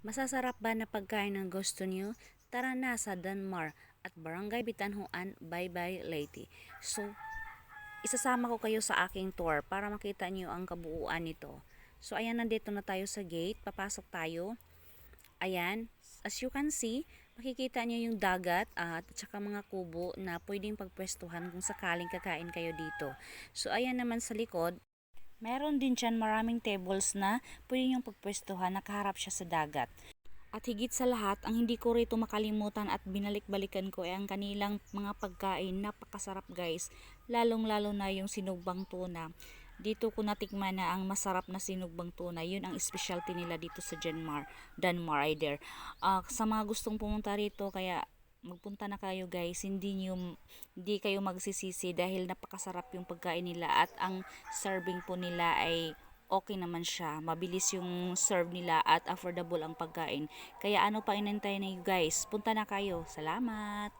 Masasarap ba na pagkain ang gusto niyo? Tara na sa Danmar at Barangay Bitanhuan, Baybay, Leyte. So, isasama ko kayo sa aking tour para makita niyo ang kabuuan nito. So, ayan, nandito na tayo sa gate. Papasok tayo. Ayan, as you can see, makikita niyo yung dagat at saka mga kubo na pwedeng pagpwestuhan kung sakaling kakain kayo dito. So, ayan naman sa likod, meron din dyan maraming tables na pwede niyong pagpwestuhan, nakaharap siya sa dagat. At higit sa lahat, ang hindi ko rito makalimutan at binalik-balikan ko ay ang kanilang mga pagkain. Napakasarap guys, lalong-lalo na yung sinugbang tuna. Dito ko natikman na ang masarap na sinugbang tuna. Yun ang specialty nila dito sa Danmar either. Sa mga gustong pumunta rito, kaya magpunta na kayo guys, hindi kayo magsisisi dahil napakasarap yung pagkain nila at ang serving po nila ay okay naman siya. Mabilis yung serve nila at affordable ang pagkain. Kaya ano pa inantay na you guys? Punta na kayo. Salamat!